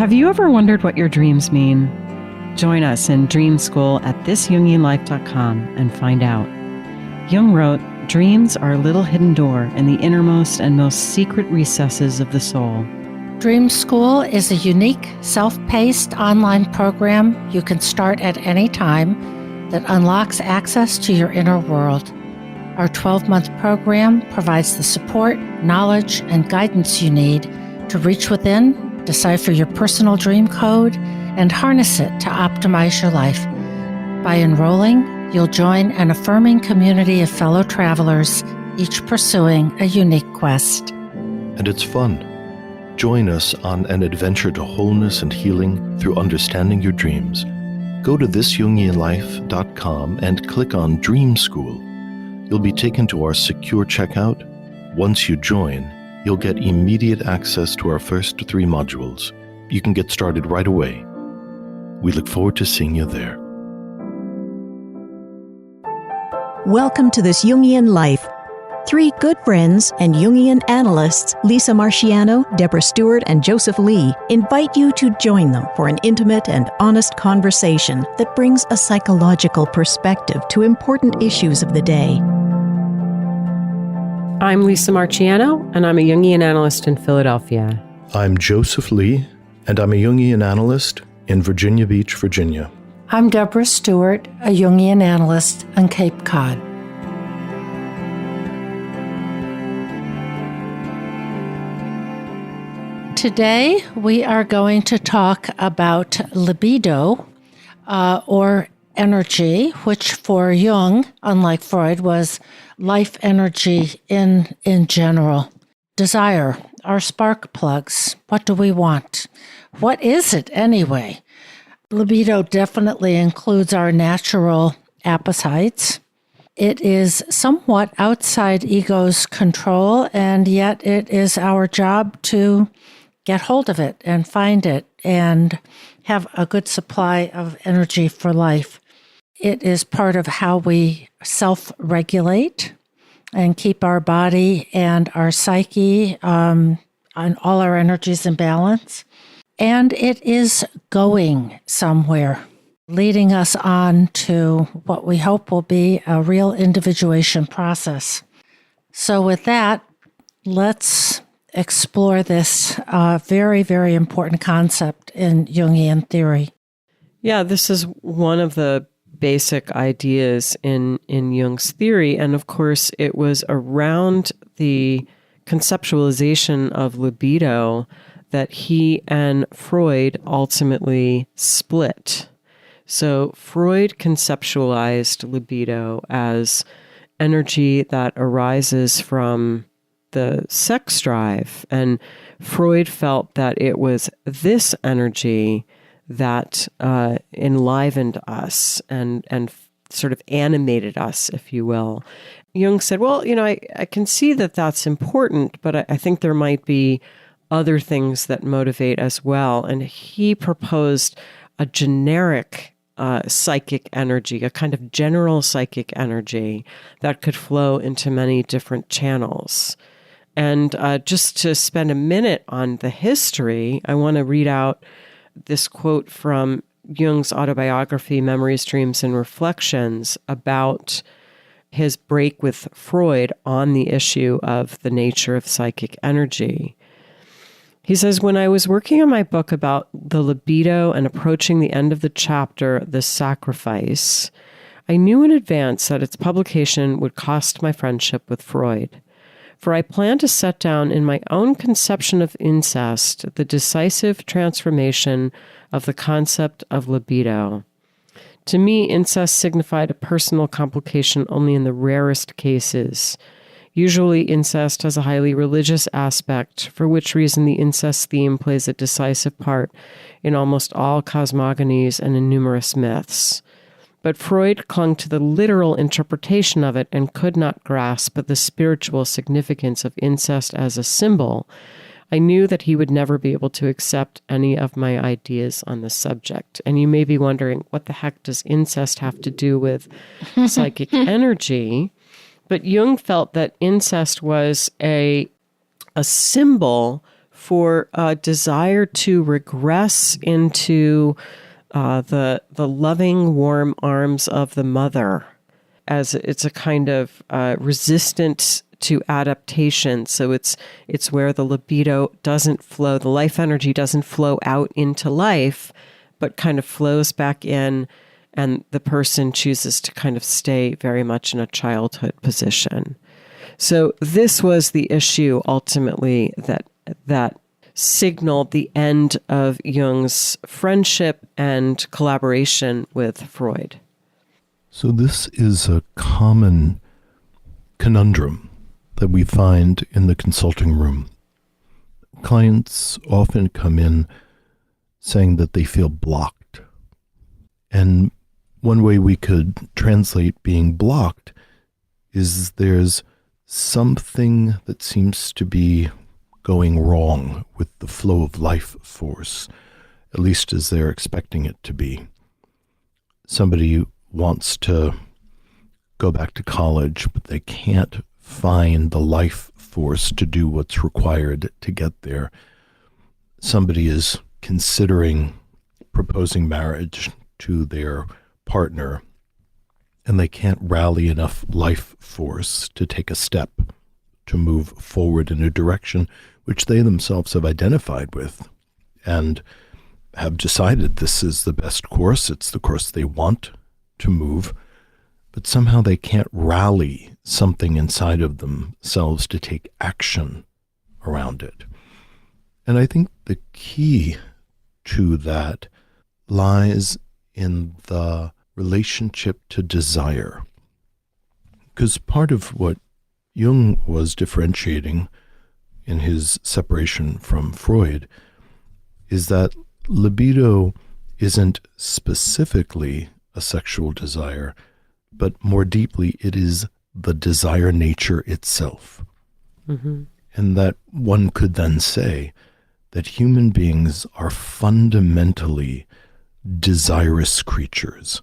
Have you ever wondered what your dreams mean? Join us in Dream School at thisjungianlife.com and find out. Jung wrote, "Dreams are a little hidden door in the innermost and most secret recesses of the soul." Dream School is a unique, self-paced online program you can start at any time that unlocks access to your inner world. Our 12-month program provides the support, knowledge, and guidance you need to reach within, decipher your personal dream code, and harness it to optimize your life. By enrolling, you'll join an affirming community of fellow travelers, each pursuing a unique quest. And it's fun. Join us on an adventure to wholeness and healing through understanding your dreams. Go to thisjungianlife.com and click on Dream School. You'll be taken to our secure checkout. Once you join, you'll get immediate access to our first 3 modules. You can get started right away. We look forward to seeing you there. Welcome to This Jungian Life. 3 good friends and Jungian analysts, Lisa Marciano, Deborah Stewart, and Joseph Lee, invite you to join them for an intimate and honest conversation that brings a psychological perspective to important issues of the day. I'm Lisa Marciano, and I'm a Jungian analyst in Philadelphia. I'm Joseph Lee, and I'm a Jungian analyst in Virginia Beach, Virginia. I'm Deborah Stewart, a Jungian analyst on Cape Cod. Today, we are going to talk about libido, or energy, which for Jung, unlike Freud, was life energy in general. Desire, our spark plugs. What do we want? What is it anyway? Libido definitely includes our natural appetites. It is somewhat outside ego's control, and yet it is our job to get hold of it and find it and have a good supply of energy for life. It is part of how we self-regulate and keep our body and our psyche and all our energies in balance. And it is going somewhere, leading us on to what we hope will be a real individuation process. So with that, let's explore this very, very important concept in Jungian theory. Yeah, this is one of the basic ideas in Jung's theory. And of course, it was around the conceptualization of libido that he and Freud ultimately split. So Freud conceptualized libido as energy that arises from the sex drive. And Freud felt that it was this energy that enlivened us and sort of animated us, if you will. Jung said, well, I can see that that's important, but I think there might be other things that motivate as well. And he proposed a generic psychic energy, a kind of general psychic energy that could flow into many different channels. And just to spend a minute on the history, I want to read out this quote from Jung's autobiography, Memories, Dreams, and Reflections, about his break with Freud on the issue of the nature of psychic energy. He says, when I was working on my book about the libido and approaching the end of the chapter, The Sacrifice, I knew in advance that its publication would cost my friendship with Freud. For I planned to set down in my own conception of incest the decisive transformation of the concept of libido. To me, incest signified a personal complication only in the rarest cases. Usually, incest has a highly religious aspect, for which reason the incest theme plays a decisive part in almost all cosmogonies and in numerous myths. But Freud clung to the literal interpretation of it and could not grasp the spiritual significance of incest as a symbol. I knew that he would never be able to accept any of my ideas on the subject. And you may be wondering, what the heck does incest have to do with psychic energy? But Jung felt that incest was a symbol for a desire to regress into the loving, warm arms of the mother, as it's a kind of resistance to adaptation. So it's where the libido doesn't flow, the life energy doesn't flow out into life, but kind of flows back in, and the person chooses to kind of stay very much in a childhood position. So this was the issue ultimately that signaled the end of Jung's friendship and collaboration with Freud. So this is a common conundrum that we find in the consulting room. Clients often come in saying that they feel blocked. And one way we could translate being blocked is there's something that seems to be going wrong with the flow of life force, at least as they're expecting it to be. Somebody wants to go back to college, but they can't find the life force to do what's required to get there. Somebody is considering proposing marriage to their partner, and they can't rally enough life force to take a step to move forward in a direction which they themselves have identified with and have decided this is the best course, it's the course they want to move, but somehow they can't rally something inside of themselves to take action around it. And I think the key to that lies in the relationship to desire. Because part of what Jung was differentiating in his separation from Freud is that libido isn't specifically a sexual desire, but more deeply it is the desire nature itself. Mm-hmm. And that one could then say that human beings are fundamentally desirous creatures.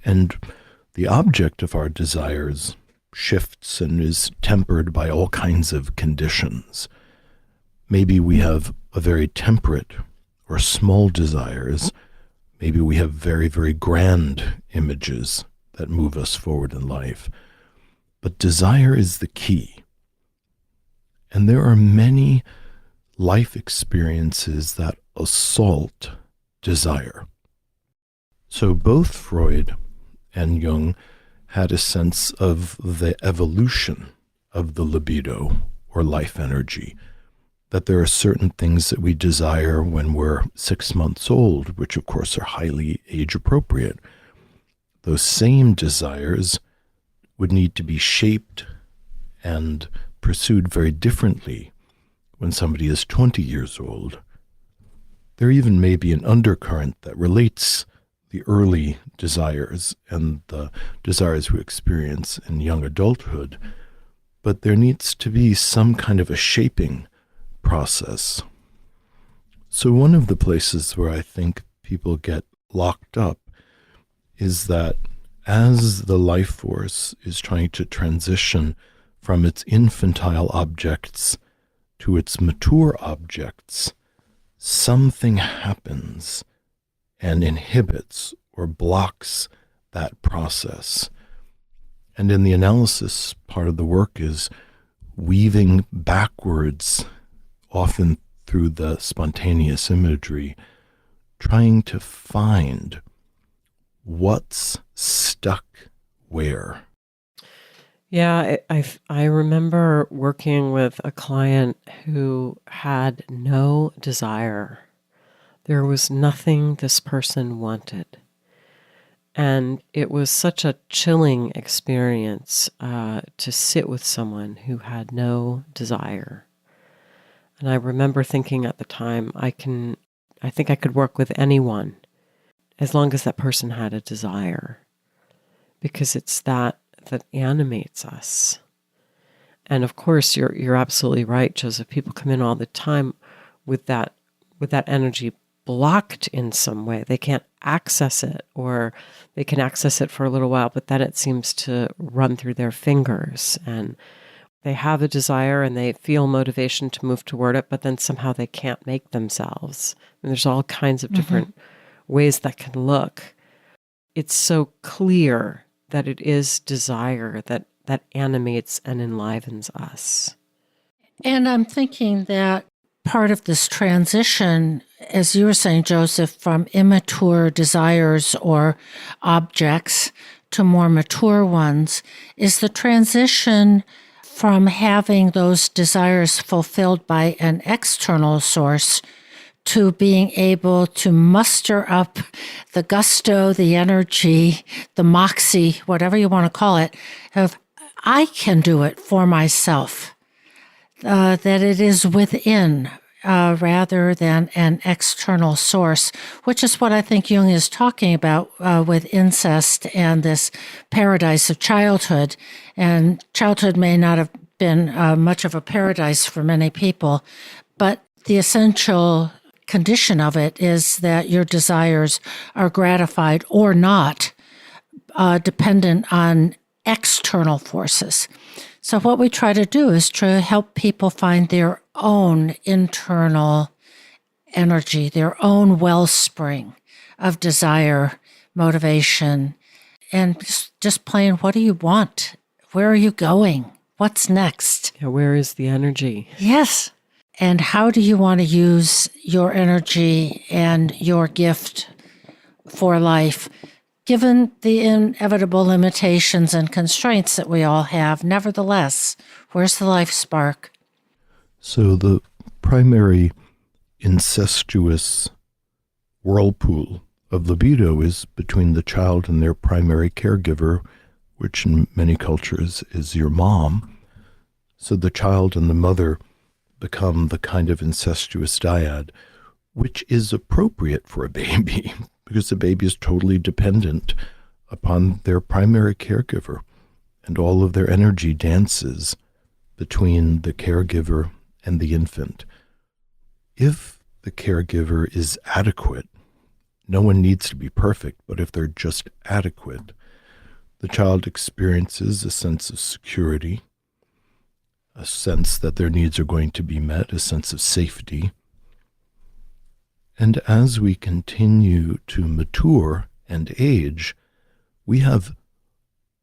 And the object of our desires shifts and is tempered by all kinds of conditions. Maybe we have a very temperate or small desires. Maybe we have very, very grand images that move us forward in life. But desire is the key. And there are many life experiences that assault desire. So both Freud and Jung had a sense of the evolution of the libido or life energy, that there are certain things that we desire when we're 6 months old, which of course are highly age appropriate. Those same desires would need to be shaped and pursued very differently when somebody is 20 years old. There even may be an undercurrent that relates the early desires and the desires we experience in young adulthood, but there needs to be some kind of a shaping process. So one of the places where I think people get locked up is that as the life force is trying to transition from its infantile objects to its mature objects, something happens and inhibits or blocks that process. And in the analysis, part of the work is weaving backwards, often through the spontaneous imagery, trying to find what's stuck where. Yeah, I remember working with a client who had no desire. There was nothing this person wanted. And it was such a chilling experience to sit with someone who had no desire. And I remember thinking at the time, I think I could work with anyone as long as that person had a desire, because it's that animates us. And of course, you're absolutely right, Joseph. People come in all the time with that energy blocked in some way. They can't access it, or they can access it for a little while, but then it seems to run through their fingers, and they have a desire and they feel motivation to move toward it, but then somehow they can't make themselves. And there's all kinds of different ways that can look. It's so clear that it is desire that animates and enlivens us. And I'm thinking that part of this transition, as you were saying, Joseph, from immature desires or objects to more mature ones, is the transition from having those desires fulfilled by an external source to being able to muster up the gusto, the energy, the moxie, whatever you want to call it, of I can do it for myself. That it is within rather than an external source, which is what I think Jung is talking about with incest and this paradise of childhood. And childhood may not have been much of a paradise for many people, but the essential condition of it is that your desires are gratified or not, dependent on external forces. So what we try to do is to help people find their own internal energy, their own wellspring of desire, motivation, and just plain, what do you want? Where are you going? What's next? Yeah, where is the energy? Yes. And how do you want to use your energy and your gift for life? Given the inevitable limitations and constraints that we all have, nevertheless, where's the life spark? So the primary incestuous whirlpool of libido is between the child and their primary caregiver, which in many cultures is your mom. So the child and the mother become the kind of incestuous dyad, which is appropriate for a baby, because the baby is totally dependent upon their primary caregiver, and all of their energy dances between the caregiver and the infant. If the caregiver is adequate, no one needs to be perfect, but if they're just adequate, the child experiences a sense of security, a sense that their needs are going to be met, a sense of safety. And as we continue to mature and age, we have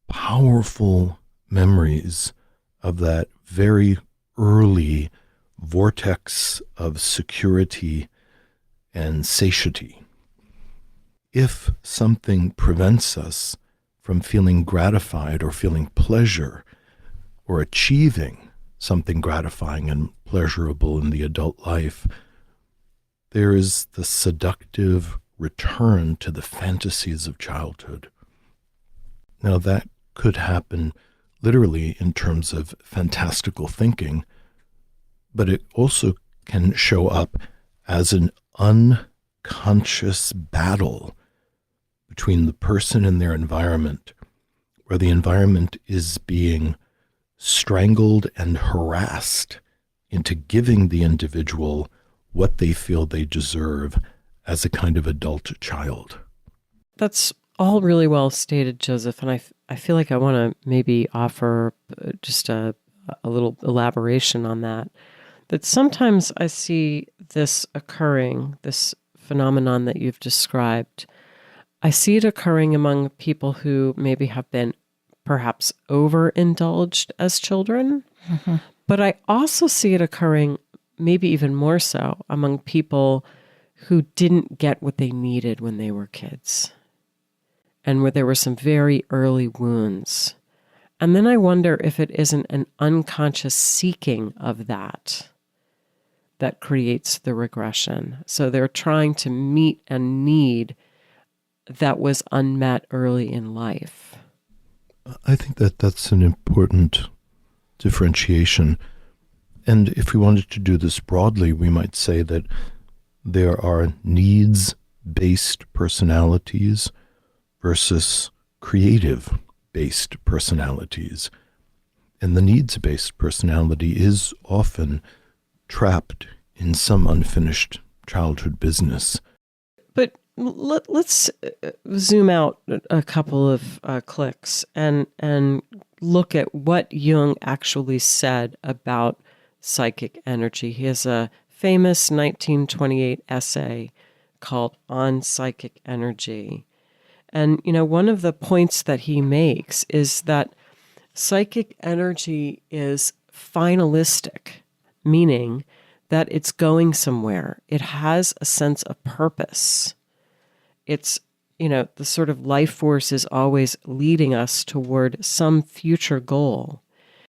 powerful memories of that very early vortex of security and satiety. If something prevents us from feeling gratified or feeling pleasure or achieving something gratifying and pleasurable in the adult life, there is the seductive return to the fantasies of childhood. Now, that could happen literally in terms of fantastical thinking, but it also can show up as an unconscious battle between the person and their environment, where the environment is being strangled and harassed into giving the individual what they feel they deserve as a kind of adult child. That's all really well stated, Joseph, and I feel like I want to maybe offer just a little elaboration on that. That sometimes I see this occurring, this phenomenon that you've described. I see it occurring among people who maybe have been perhaps overindulged as children, but I also see it occurring maybe even more so among people who didn't get what they needed when they were kids, and where there were some very early wounds. And then I wonder if it isn't an unconscious seeking of that creates the regression. So they're trying to meet a need that was unmet early in life. I think that that's an important differentiation. And if we wanted to do this broadly, we might say that there are needs-based personalities versus creative-based personalities. And the needs-based personality is often trapped in some unfinished childhood business. But let's zoom out a couple of clicks and look at what Jung actually said about psychic energy. He has a famous 1928 essay called On Psychic Energy. And, one of the points that he makes is that psychic energy is finalistic, meaning that it's going somewhere. It has a sense of purpose. It's, the sort of life force is always leading us toward some future goal.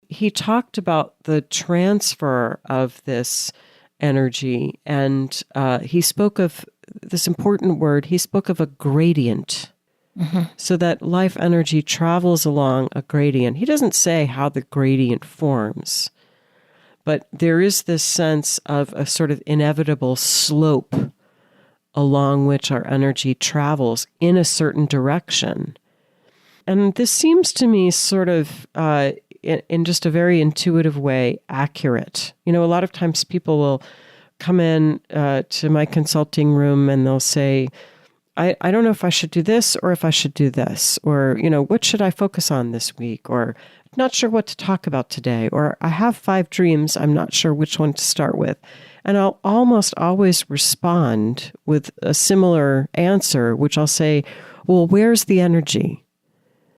He talked about the transfer of this energy, and he spoke of this important word. He spoke of a gradient. So that life energy travels along a gradient. He doesn't say how the gradient forms, but there is this sense of a sort of inevitable slope along which our energy travels in a certain direction. And this seems to me sort of, in just a very intuitive way, accurate. A lot of times people will come in to my consulting room and they'll say, I don't know if I should do this or if I should do this, or, what should I focus on this week, or not sure what to talk about today, or I have 5 dreams, I'm not sure which one to start with. And I'll almost always respond with a similar answer, which I'll say, well, where's the energy?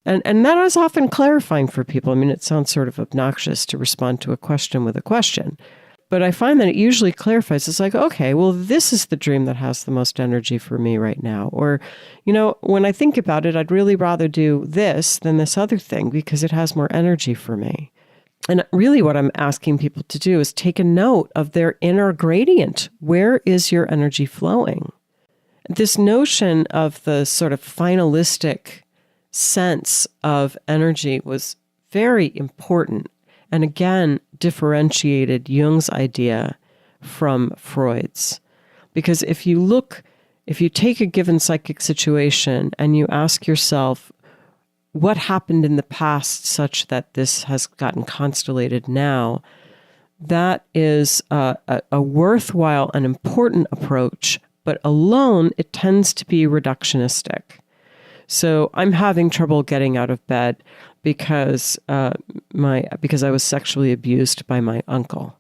And that is often clarifying for people. I mean, it sounds sort of obnoxious to respond to a question with a question. But I find that it usually clarifies. It's like, okay, well, this is the dream that has the most energy for me right now. Or, when I think about it, I'd really rather do this than this other thing because it has more energy for me. And really what I'm asking people to do is take a note of their inner gradient. Where is your energy flowing? This notion of the sort of finalistic sense of energy was very important. And again, differentiated Jung's idea from Freud's. Because if you take a given psychic situation and you ask yourself, what happened in the past such that this has gotten constellated now, that is a worthwhile and important approach, but alone it tends to be reductionistic. So I'm having trouble getting out of bed because I was sexually abused by my uncle.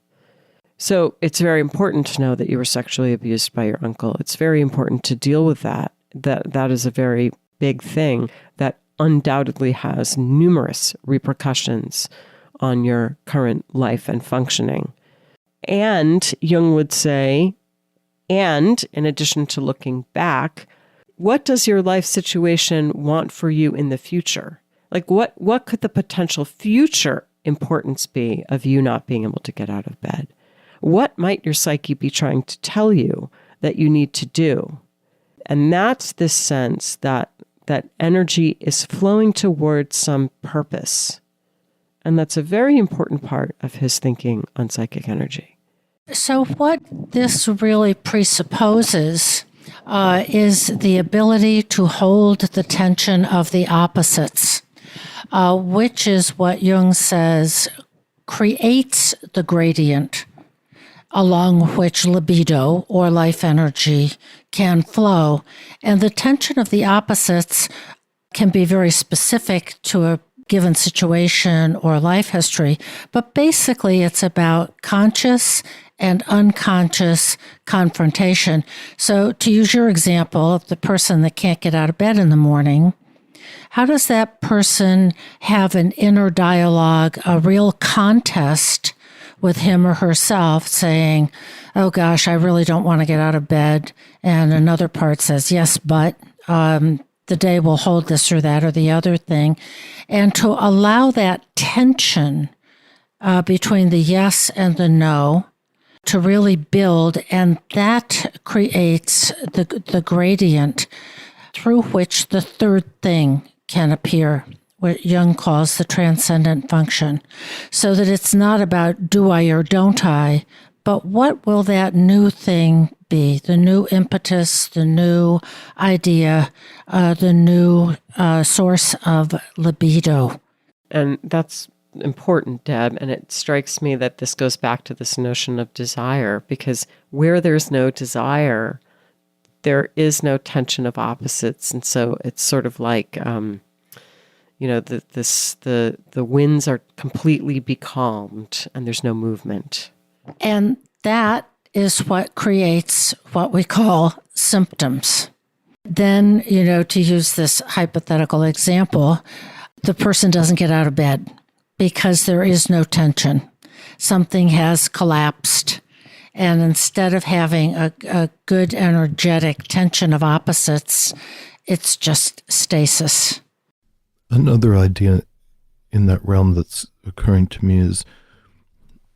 So it's very important to know that you were sexually abused by your uncle. It's very important to deal with that. That is a very big thing that undoubtedly has numerous repercussions on your current life and functioning. And Jung would say, and in addition to looking back, what does your life situation want for you in the future? Like what could the potential future importance be of you not being able to get out of bed? What might your psyche be trying to tell you that you need to do? And that's this sense that energy is flowing towards some purpose. And that's a very important part of his thinking on psychic energy. So what this really presupposes is the ability to hold the tension of the opposites, which is what Jung says creates the gradient along which libido or life energy can flow. And the tension of the opposites can be very specific to a given situation or life history, but basically it's about conscious and unconscious confrontation. So to use your example of the person that can't get out of bed in the morning, how does that person have an inner dialogue, a real contest with him or herself saying, oh gosh, I really don't want to get out of bed. And another part says, yes, but the day will hold this or that or the other thing. And to allow that tension between the yes and the no to really build, and that creates the gradient through which the third thing can appear, what Jung calls the transcendent function, so that it's not about do I or don't I, but what will that new thing be, the new impetus, the new idea, the new source of libido. And that's important, Deb, and it strikes me that this goes back to this notion of desire, because where there's no desire, there is no tension of opposites. And so it's sort of like, the winds are completely becalmed and there's no movement. And that is what creates what we call symptoms. Then, to use this hypothetical example, the person doesn't get out of bed because there is no tension. Something has collapsed. And instead of having a good energetic tension of opposites, it's just stasis. Another idea in that realm that's occurring to me is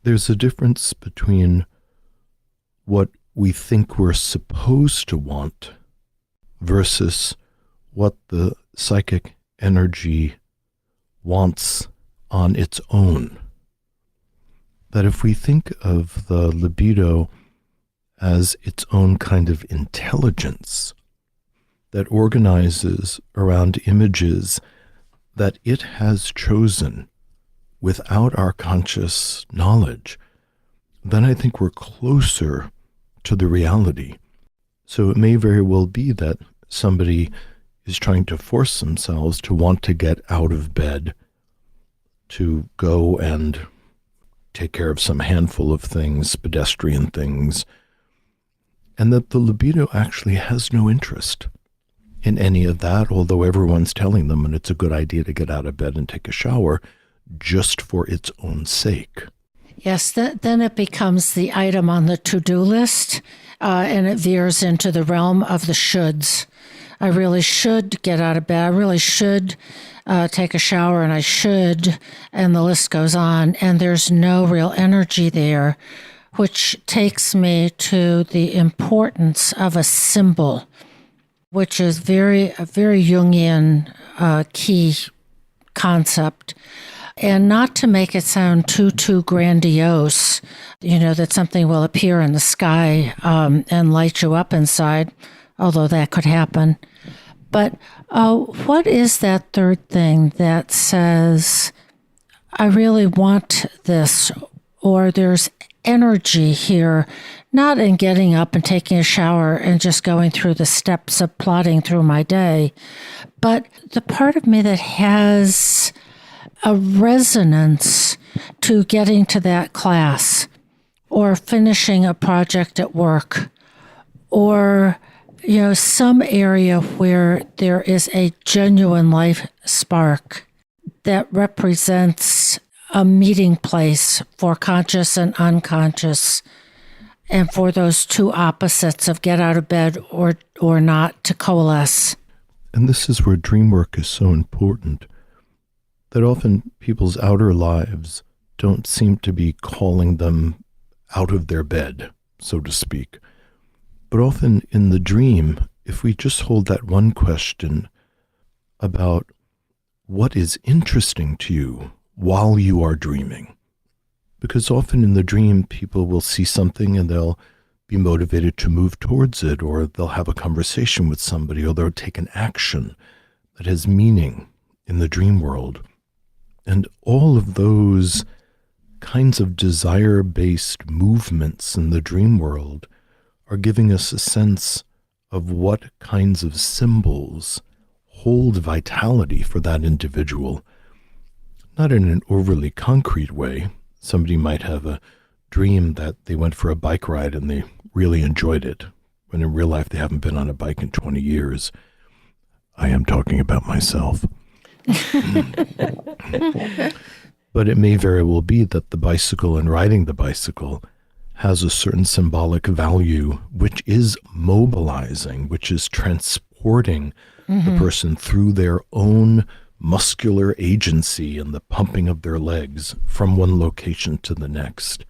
there's a difference between what we think we're supposed to want versus what the psychic energy wants on its own. That if we think of the libido as its own kind of intelligence that organizes around images that it has chosen without our conscious knowledge, then I think we're closer to the reality. So it may very well be that somebody is trying to force themselves to want to get out of bed, to go and take care of some handful of things, pedestrian things, and that the libido actually has no interest in any of that, although everyone's telling them, and it's a good idea to get out of bed and take a shower, just for its own sake. Yes, then it becomes the item on the to-do list, and it veers into the realm of the shoulds. I really should get out of bed. I really should take a shower, and I should, and the list goes on, and there's no real energy there, which takes me to the importance of a symbol, which is a very Jungian key concept. And not to make it sound too grandiose, that something will appear in the sky and light you up inside, although that could happen. But what is that third thing that says, I really want this, or there's energy here, not in getting up and taking a shower and just going through the steps of plodding through my day, but the part of me that has a resonance to getting to that class or finishing a project at work or, some area where there is a genuine life spark that represents a meeting place for conscious and unconscious and for those two opposites of get out of bed or not to coalesce. And this is where dream work is so important. That often people's outer lives don't seem to be calling them out of their bed, so to speak. But often in the dream, if we just hold that one question about what is interesting to you while you are dreaming, because often in the dream, people will see something and they'll be motivated to move towards it, or they'll have a conversation with somebody, or they'll take an action that has meaning in the dream world. And all of those kinds of desire-based movements in the dream world are giving us a sense of what kinds of symbols hold vitality for that individual. Not in an overly concrete way. Somebody might have a dream that they went for a bike ride and they really enjoyed it, when in real life they haven't been on a bike in 20 years. I am talking about myself. But it may very well be that the bicycle and riding the bicycle has a certain symbolic value, which is mobilizing, which is transporting the person through their own muscular agency and the pumping of their legs from one location to the next.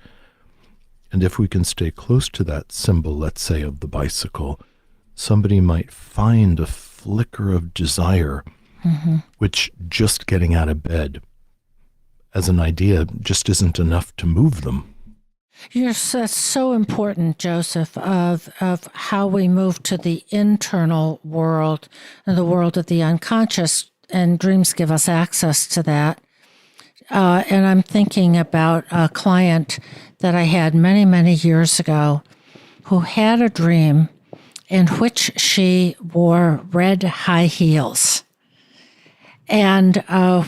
And if we can stay close to that symbol, let's say of the bicycle, somebody might find a flicker of desire, which just getting out of bed as an idea just isn't enough to move them. Yes, that's so important, Joseph, of how we move to the internal world and the world of the unconscious, and dreams give us access to that. And I'm thinking about a client that I had many, many years ago who had a dream in which she wore red high heels. And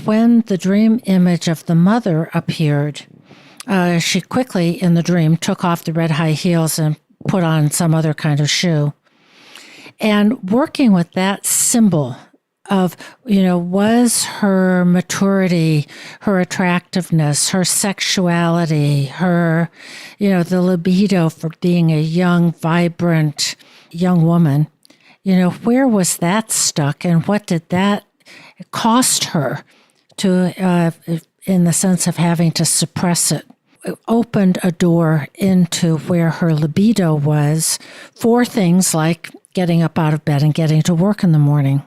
when the dream image of the mother appeared, she quickly, in the dream, took off the red high heels and put on some other kind of shoe. And working with that symbol of, was her maturity, her attractiveness, her sexuality, her, the libido for being a young, vibrant young woman, where was that stuck and what did that cost her to, in the sense of having to suppress it? It opened a door into where her libido was for things like getting up out of bed and getting to work in the morning.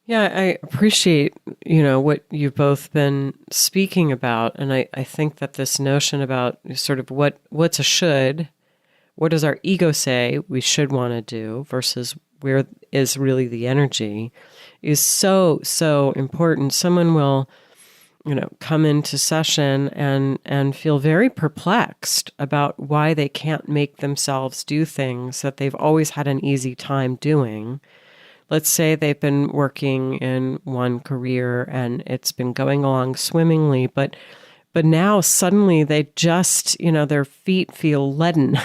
Yeah, I appreciate, what you've both been speaking about. And I think that this notion about sort of what's a should, what does our ego say we should want to do versus where is really the energy is so, so important. Someone will, come into session and feel very perplexed about why they can't make themselves do things that they've always had an easy time doing. Let's say they've been working in one career and it's been going along swimmingly, but now suddenly they just, their feet feel leaden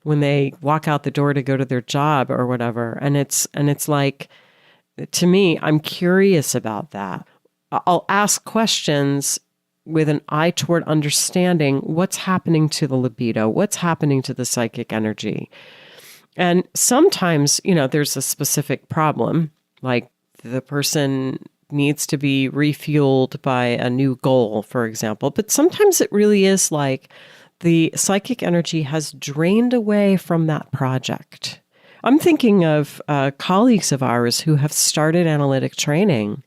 when they walk out the door to go to their job or whatever. And it's like, to me, I'm curious about that. I'll ask questions with an eye toward understanding what's happening to the libido, what's happening to the psychic energy. And sometimes, there's a specific problem, like the person needs to be refueled by a new goal, for example. But sometimes it really is like the psychic energy has drained away from that project. I'm thinking of colleagues of ours who have started analytic training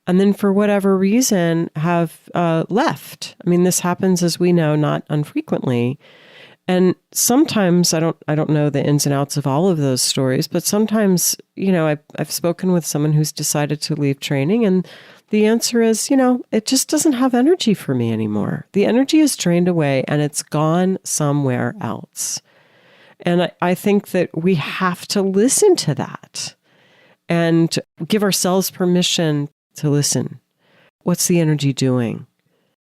and then for whatever reason have left. I mean, this happens, as we know, not infrequently. And sometimes I don't know the ins and outs of all of those stories, but sometimes, I've spoken with someone who's decided to leave training and the answer is, it just doesn't have energy for me anymore. The energy is drained away and it's gone somewhere else. And I think that we have to listen to that and give ourselves permission to listen. What's the energy doing?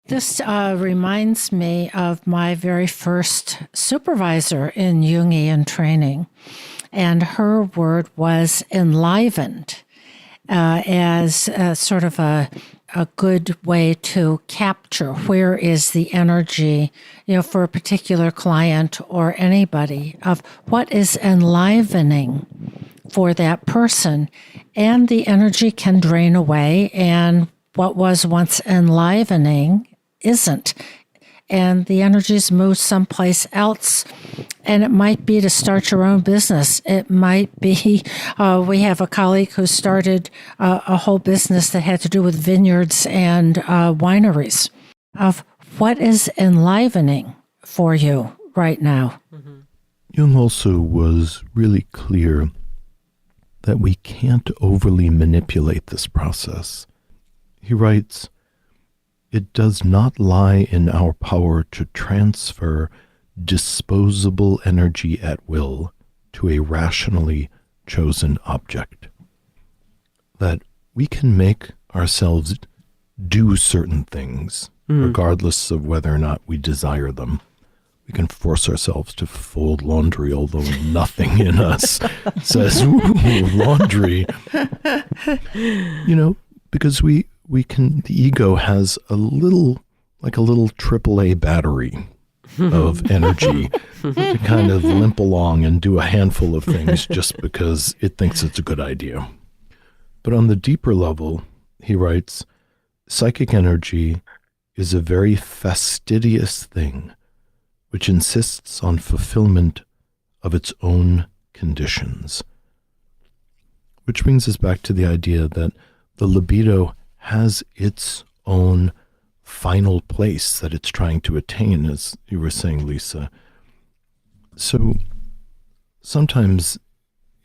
This reminds me of my very first supervisor in Jungian training, and her word was enlivened as sort of a good way to capture where is the energy, for a particular client or anybody of what is enlivening for that person. And the energy can drain away, and what was once enlivening isn't. And the energies move someplace else. And it might be to start your own business. It might be, we have a colleague who started a whole business that had to do with vineyards and wineries, of what is enlivening for you right now. Mm-hmm. Jung also was really clear that we can't overly manipulate this process. He writes, "It does not lie in our power to transfer disposable energy at will to a rationally chosen object." That we can make ourselves do certain things, regardless of whether or not we desire them. We can force ourselves to fold laundry, although nothing in us says, ooh, laundry. Because we can, the ego has a little AAA battery of energy to kind of limp along and do a handful of things just because it thinks it's a good idea. But on the deeper level, he writes, psychic energy is a very fastidious thing which insists on fulfillment of its own conditions. Which brings us back to the idea that the libido has its own final place that it's trying to attain, as you were saying, Lisa. So sometimes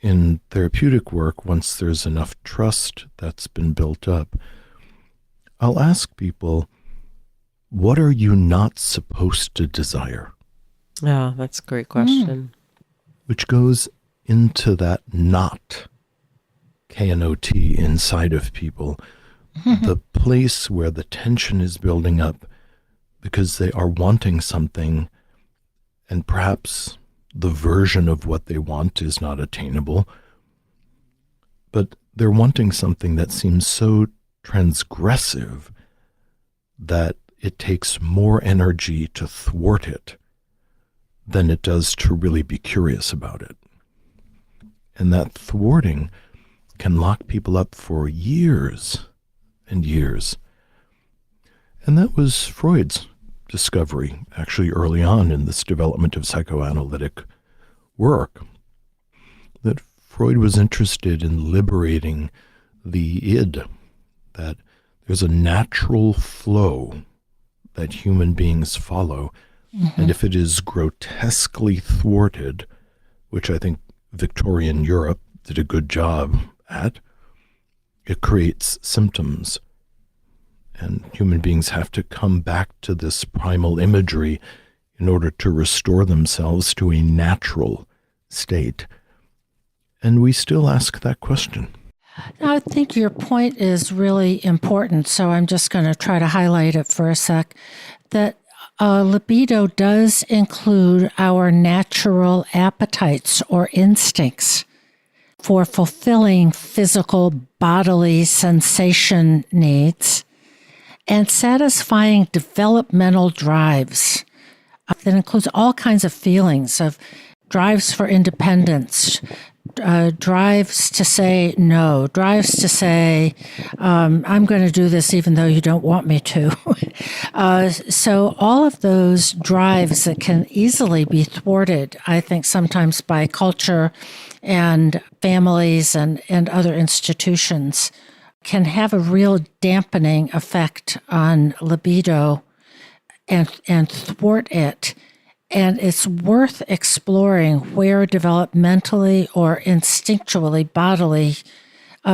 in therapeutic work, once there's enough trust that's been built up, I'll ask people, what are you not supposed to desire? Oh, that's a great question. Which goes into that not, K-N-O-T, inside of people, the place where the tension is building up because they are wanting something, and perhaps the version of what they want is not attainable, but they're wanting something that seems so transgressive that it takes more energy to thwart it than it does to really be curious about it. And that thwarting can lock people up for years and years. And that was Freud's discovery, actually early on in this development of psychoanalytic work, that Freud was interested in liberating the id, that there's a natural flow that human beings follow, and if it is grotesquely thwarted, which I think Victorian Europe did a good job at, it creates symptoms. And human beings have to come back to this primal imagery in order to restore themselves to a natural state. And we still ask that question. I think your point is really important, so I'm just going to try to highlight it for a sec, that libido does include our natural appetites or instincts for fulfilling physical bodily sensation needs and satisfying developmental drives. That includes all kinds of feelings of drives for independence, drives to say no, drives to say, I'm going to do this even though you don't want me to. So all of those drives that can easily be thwarted, I think sometimes by culture and families and other institutions, can have a real dampening effect on libido and thwart it. And it's worth exploring where developmentally or instinctually, bodily,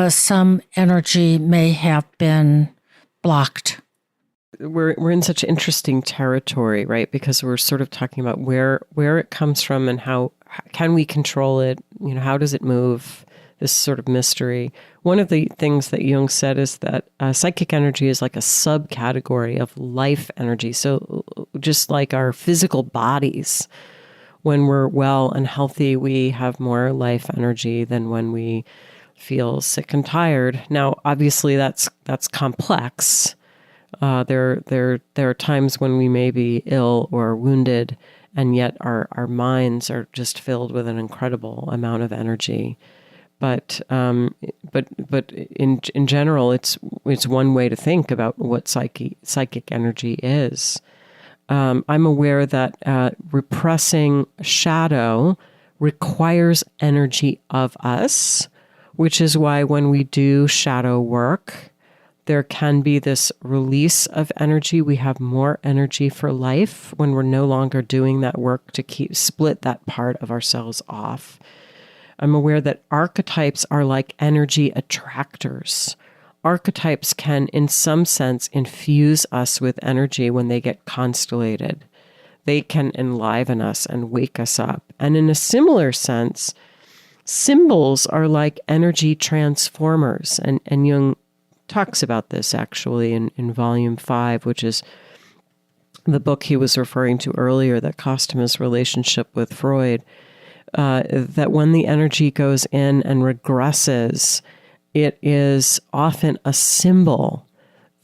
some energy may have been blocked. We're in such interesting territory, right? Because we're sort of talking about where it comes from and how can we control it? You know, how does it move? This sort of mystery. One of the things that Jung said is that psychic energy is like a subcategory of life energy. So just like our physical bodies, when we're well and healthy, we have more life energy than when we feel sick and tired. Now, obviously, that's complex. There are times when we may be ill or wounded, and yet our minds are just filled with an incredible amount of energy. But in general, it's one way to think about what psychic energy is. I'm aware that repressing shadow requires energy of us, which is why when we do shadow work, there can be this release of energy. We have more energy for life when we're no longer doing that work to split that part of ourselves off. I'm aware that archetypes are like energy attractors. Archetypes can, in some sense, infuse us with energy when they get constellated. They can enliven us and wake us up. And in a similar sense, symbols are like energy transformers. And Jung talks about this actually in volume 5, which is the book he was referring to earlier that cost him his relationship with Freud. That when the energy goes in and regresses, it is often a symbol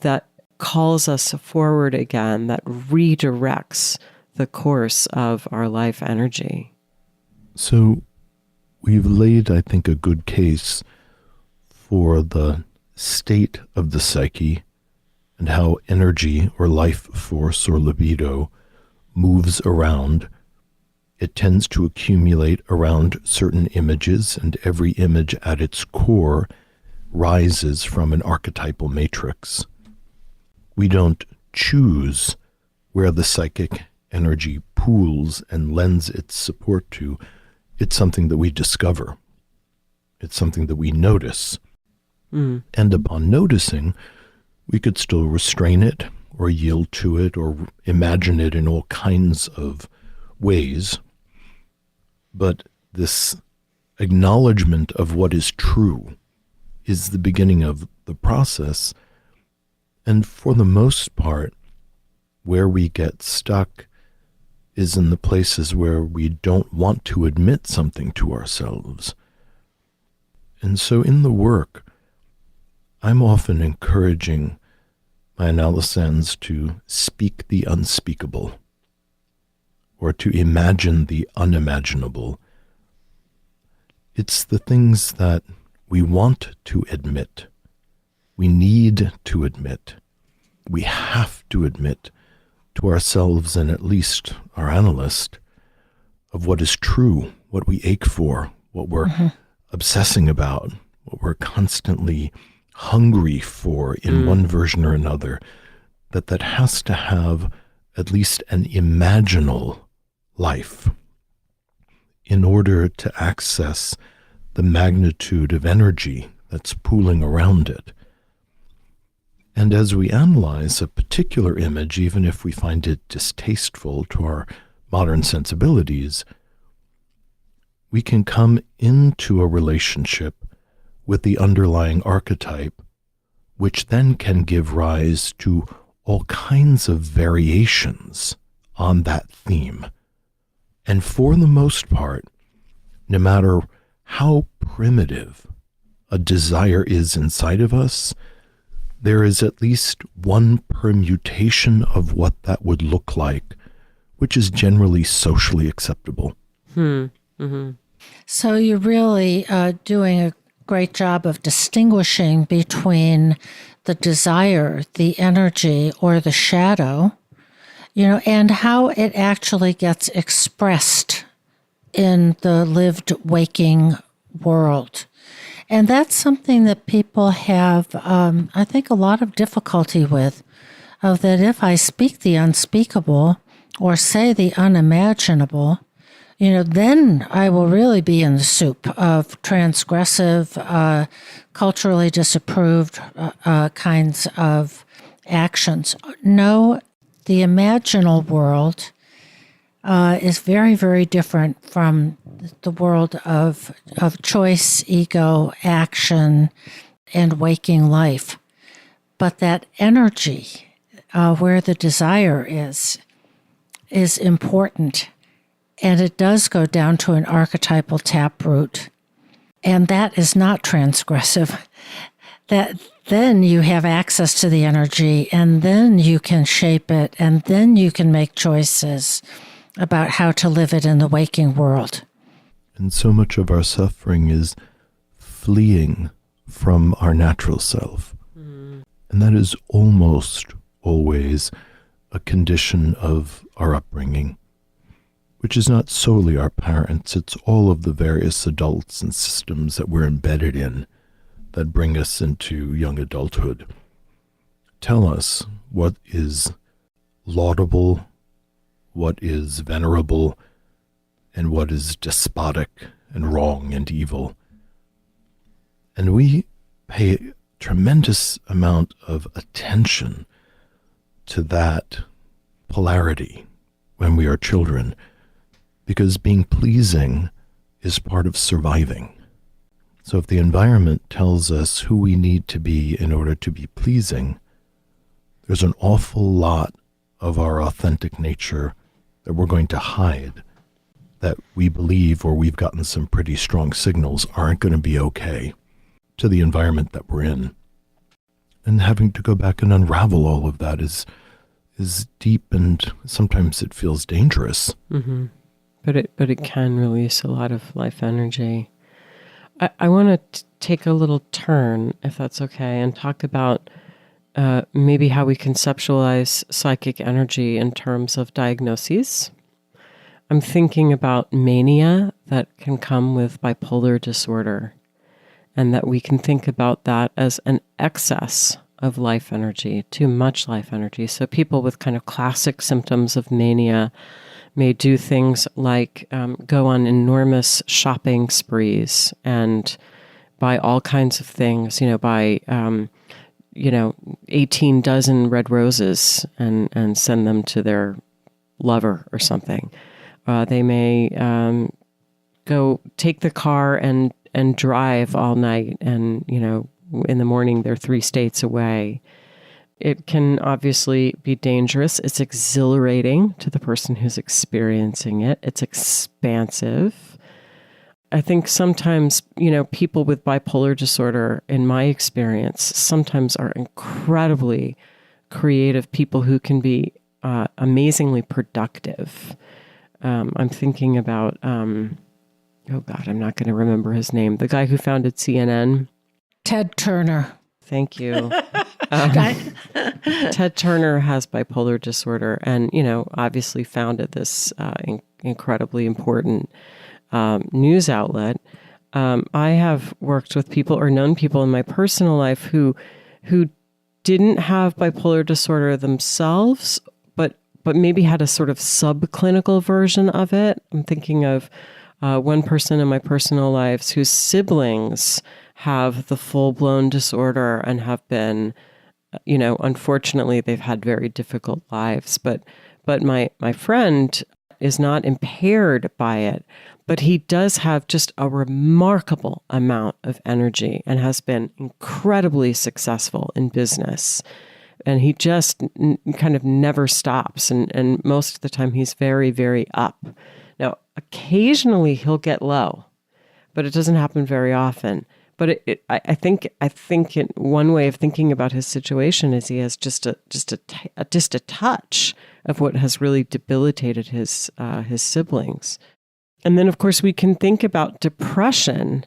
that calls us forward again, that redirects the course of our life energy. So we've laid, I think, a good case for the state of the psyche and how energy or life force or libido moves around. It tends to accumulate around certain images, and every image at its core rises from an archetypal matrix. We don't choose where the psychic energy pools and lends its support to. It's something that we discover. It's something that we notice. And upon noticing, we could still restrain it or yield to it or imagine it in all kinds of ways. But this acknowledgement of what is true is the beginning of the process And for the most part, where we get stuck is in the places where we don't want to admit something to ourselves. And so in the work, I'm often encouraging my analysans to speak the unspeakable, or to imagine the unimaginable. It's the things that we want to admit, we need to admit, we have to admit to ourselves and at least our analyst of what is true, what we ache for, what we're obsessing about, what we're constantly hungry for in one version or another, that has to have at least an imaginal life in order to access the magnitude of energy that's pooling around it. And as we analyze a particular image, even if we find it distasteful to our modern sensibilities, we can come into a relationship with the underlying archetype, which then can give rise to all kinds of variations on that theme. And for the most part, no matter how primitive a desire is inside of us, there is at least one permutation of what that would look like, which is generally socially acceptable. So you're really doing a great job of distinguishing between the desire, the energy, or the shadow, and how it actually gets expressed in the lived waking world. And that's something that people have, I think, a lot of difficulty with, of that if I speak the unspeakable or say the unimaginable, then I will really be in the soup of transgressive, culturally disapproved kinds of actions. No, the imaginal world is very, very different from the world of choice, ego, action, and waking life. But that energy, where the desire is important. And it does go down to an archetypal taproot. And that is not transgressive. That then you have access to the energy, and then you can shape it, and then you can make choices about how to live it in the waking world. And so much of our suffering is fleeing from our natural self. And that is almost always a condition of our upbringing, which is not solely our parents, it's all of the various adults and systems that we're embedded in that bring us into young adulthood. Tell us what is laudable, what is venerable, and what is despotic and wrong and evil. And we pay a tremendous amount of attention to that polarity when we are children, because being pleasing is part of surviving. So if the environment tells us who we need to be in order to be pleasing, there's an awful lot of our authentic nature that we're going to hide, that we believe, or we've gotten some pretty strong signals, aren't going to be okay to the environment that we're in. And having to go back and unravel all of that is deep, and sometimes it feels dangerous. But it can release a lot of life energy. I want to take a little turn, if that's okay, and talk about maybe how we conceptualize psychic energy in terms of diagnoses. I'm thinking about mania that can come with bipolar disorder, and that we can think about that as an excess of life energy, too much life energy. So people with kind of classic symptoms of mania may do things like go on enormous shopping sprees and buy all kinds of things, buy 18 dozen red roses and send them to their lover or something. They may go take the car and drive all night, and in the morning they're 3 states away. it can obviously be dangerous. It's exhilarating to the person who's experiencing it. It's expansive. I think sometimes, people with bipolar disorder, in my experience, sometimes are incredibly creative people who can be amazingly productive. I'm thinking about, I'm not going to remember his name. The guy who founded CNN. Ted Turner. Thank you. Ted Turner has bipolar disorder and, obviously founded this incredibly important news outlet. I have worked with people or known people in my personal life who didn't have bipolar disorder themselves, but maybe had a sort of subclinical version of it. I'm thinking of one person in my personal lives whose siblings have the full-blown disorder and have been, unfortunately, they've had very difficult lives. But my friend is not impaired by it, but he does have just a remarkable amount of energy and has been incredibly successful in business. And he just kind of never stops. And most of the time he's very, very up. Now, occasionally he'll get low, but it doesn't happen very often. But I think one way of thinking about his situation is he has just a touch of what has really debilitated his siblings. And then, of course, we can think about depression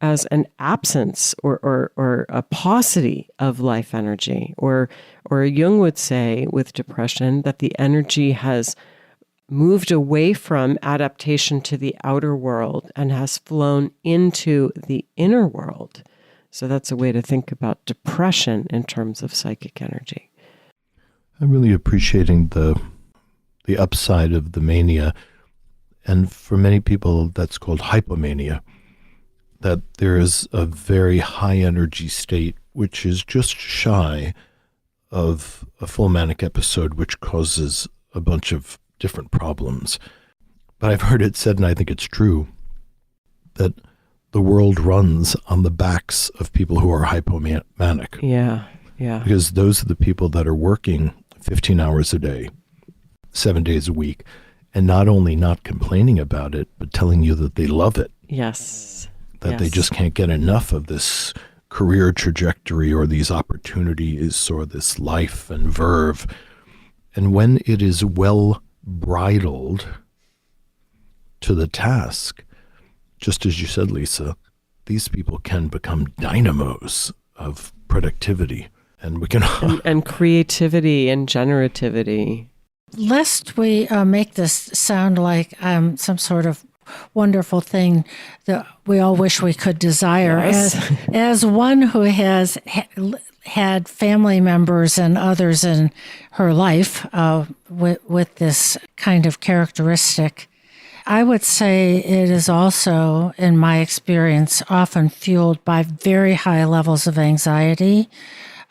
as an absence or a paucity of life energy. Or Jung would say with depression that the energy has moved away from adaptation to the outer world and has flown into the inner world. So that's a way to think about depression in terms of psychic energy. I'm really appreciating the upside of the mania. And for many people, that's called hypomania, that there is a very high energy state, which is just shy of a full manic episode, which causes a bunch of different problems. But I've heard it said, and I think it's true, that the world runs on the backs of people who are hypomanic. Yeah. Because those are the people that are working 15 hours a day, 7 days a week, and not only not complaining about it, but telling you that they love it. Yes. That they just can't get enough of this career trajectory or these opportunities or this life and verve. And when it is well bridled to the task, just as you said, Lisa, these people can become dynamos of productivity. And we can and creativity and generativity. Lest we make this sound like some sort of wonderful thing that we all wish we could desire. Yes. As one who has had family members and others in her life with this kind of characteristic, I would say it is also, in my experience, often fueled by very high levels of anxiety,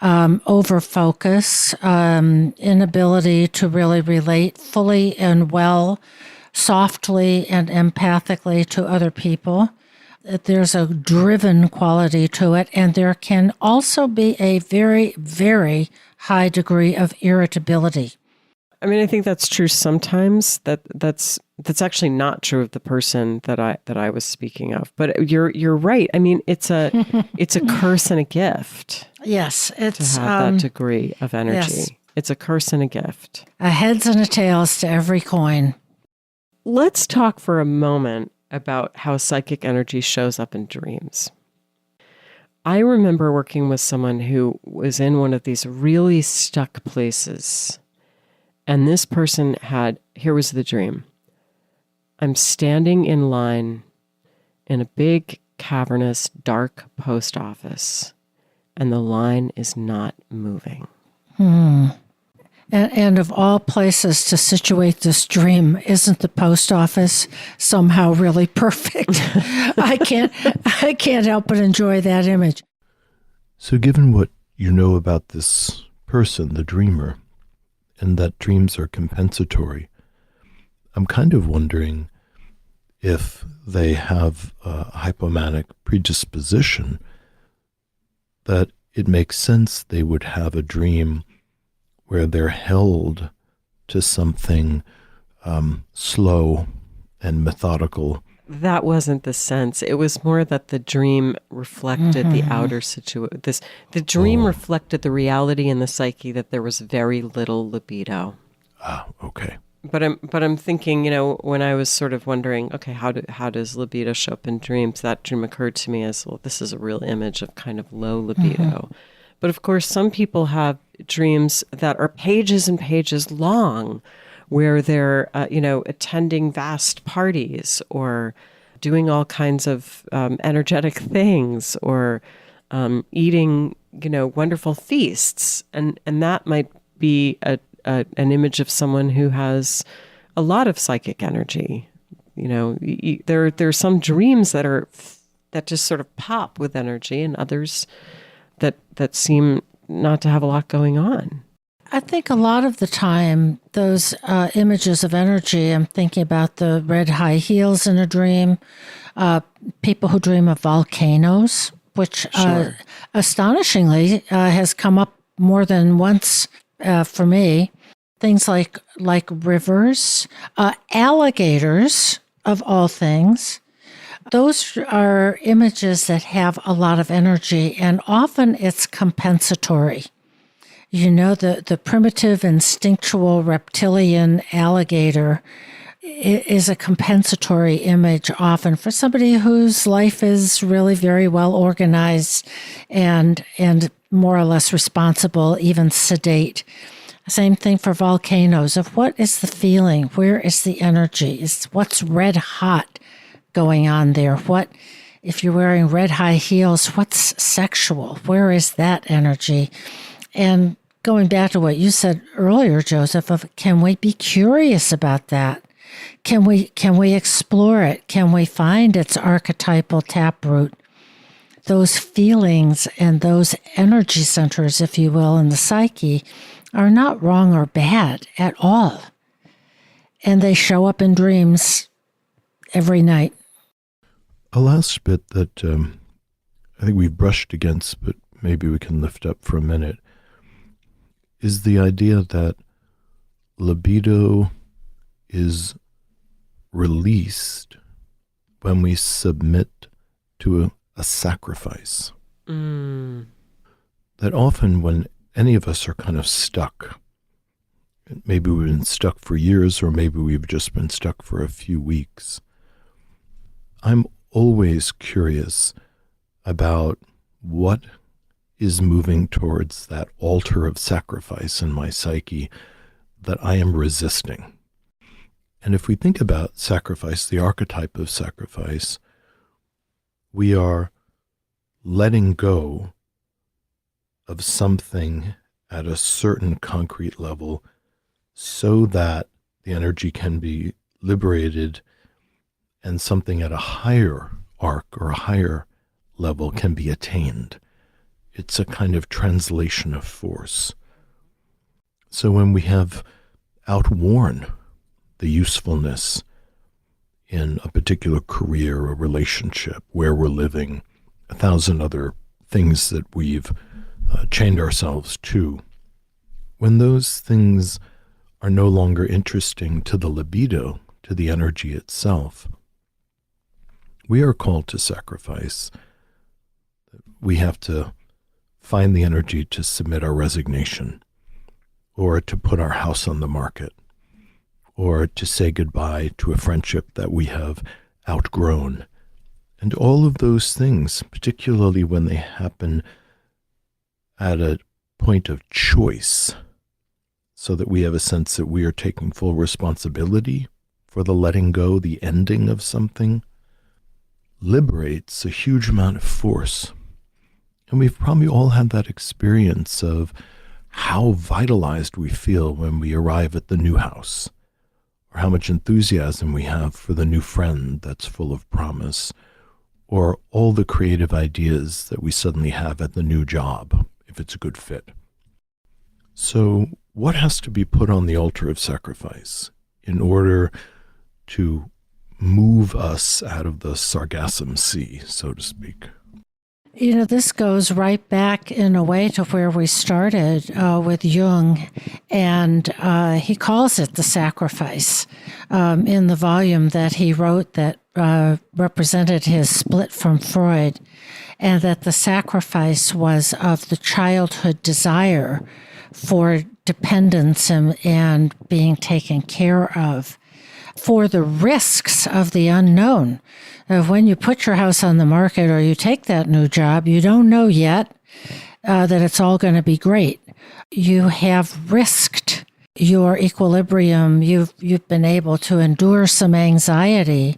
over-focus, inability to really relate fully and well, softly and empathically to other people. There's a driven quality to it, and there can also be a very, very high degree of irritability. I mean, I think that's true sometimes. That's actually not true of the person that I was speaking of. But you're right. I mean, it's a curse and a gift. Yes, it's to have that degree of energy. Yes. It's a curse and a gift. A heads and a tails to every coin. Let's talk for a moment about how psychic energy shows up in dreams. I remember working with someone who was in one of these really stuck places. And this person here was the dream. I'm standing in line in a big, cavernous, dark post office, and the line is not moving. And of all places to situate this dream, isn't the post office somehow really perfect? I can't help but enjoy that image. So given what you know about this person, the dreamer, and that dreams are compensatory, I'm kind of wondering if they have a hypomanic predisposition, that it makes sense they would have a dream where they're held to something slow and methodical. That wasn't the sense. It was more that the dream reflected the outer situation. The dream reflected the reality in the psyche that there was very little libido. Ah, okay. But I'm thinking, when I was sort of wondering, okay, how does libido show up in dreams? That dream occurred to me as, well, this is a real image of kind of low libido. But of course, some people have dreams that are pages and pages long, where they're, attending vast parties or doing all kinds of energetic things, or eating, wonderful feasts, and that might be an image of someone who has a lot of psychic energy. There are some dreams that just sort of pop with energy, and others that seem not to have a lot going on. I think a lot of the time, those images of energy, I'm thinking about the red high heels in a dream, people who dream of volcanoes, which astonishingly has come up more than once for me. Things like rivers, alligators, of all things. Those are images that have a lot of energy, and often it's compensatory. The primitive instinctual reptilian alligator is a compensatory image often for somebody whose life is really very well organized and more or less responsible, even sedate. Same thing for volcanoes. Of what is the feeling? Where is the energy? What's red hot going on there? What, if you're wearing red high heels, what's sexual? Where is that energy? And going back to what you said earlier, Joseph, of can we be curious about that? Can we explore it? Can we find its archetypal taproot? Those feelings and those energy centers, if you will, in the psyche are not wrong or bad at all. And they show up in dreams every night. A last bit that I think we've brushed against, but maybe we can lift up for a minute, is the idea that libido is released when we submit to a sacrifice. That often when any of us are kind of stuck, maybe we've been stuck for years, or maybe we've just been stuck for a few weeks, I'm always curious about what is moving towards that altar of sacrifice in my psyche that I am resisting. And if we think about sacrifice, the archetype of sacrifice, we are letting go of something at a certain concrete level so that the energy can be liberated and something at a higher arc or a higher level can be attained. It's a kind of translation of force. So when we have outworn the usefulness in a particular career or relationship, where we're living, 1,000 other things that we've chained ourselves to, when those things are no longer interesting to the libido, to the energy itself, we are called to sacrifice. We have to find the energy to submit our resignation, or to put our house on the market, or to say goodbye to a friendship that we have outgrown. And all of those things, particularly when they happen at a point of choice, so that we have a sense that we are taking full responsibility for the letting go, the ending of something, liberates a huge amount of force. And we've probably all had that experience of how vitalized we feel when we arrive at the new house, or how much enthusiasm we have for the new friend that's full of promise, or all the creative ideas that we suddenly have at the new job, if it's a good fit. So what has to be put on the altar of sacrifice in order to move us out of the sargassum sea, so to speak? This goes right back in a way to where we started with Jung, and he calls it the sacrifice in the volume that he wrote that represented his split from Freud, and that the sacrifice was of the childhood desire for dependence and being taken care of, for the risks of the unknown. When you put your house on the market or you take that new job, you don't know yet that it's all going to be great. You have risked your equilibrium. You've been able to endure some anxiety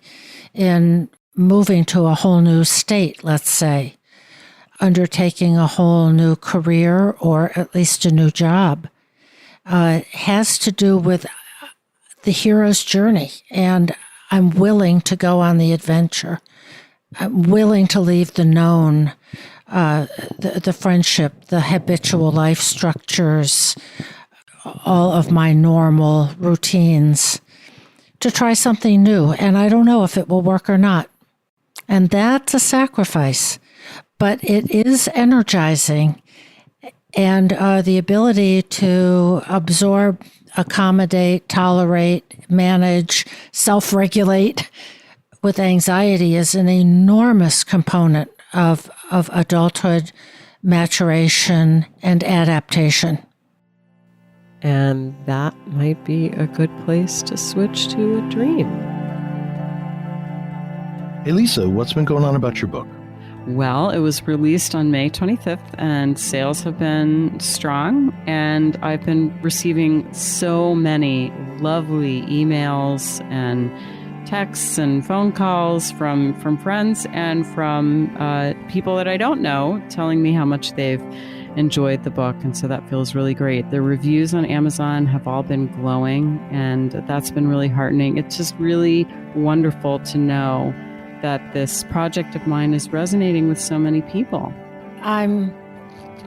in moving to a whole new state, let's say, undertaking a whole new career or at least a new job. Has to do with the hero's journey, and I'm willing to go on the adventure. I'm willing to leave the known, the friendship, the habitual life structures, all of my normal routines, to try something new. And I don't know if it will work or not. And that's a sacrifice, but it is energizing. And the ability to absorb, accommodate, tolerate, manage, self-regulate with anxiety is an enormous component of adulthood, maturation, and adaptation. And that might be a good place to switch to a dream. Hey, Lisa, what's been going on about your book? Well, it was released on May 25th, and sales have been strong, and I've been receiving so many lovely emails and texts and phone calls from friends and from people that I don't know, telling me how much they've enjoyed the book, and so that feels really great. The reviews on Amazon have all been glowing, and that's been really heartening. It's just really wonderful to know that this project of mine is resonating with so many people. I'm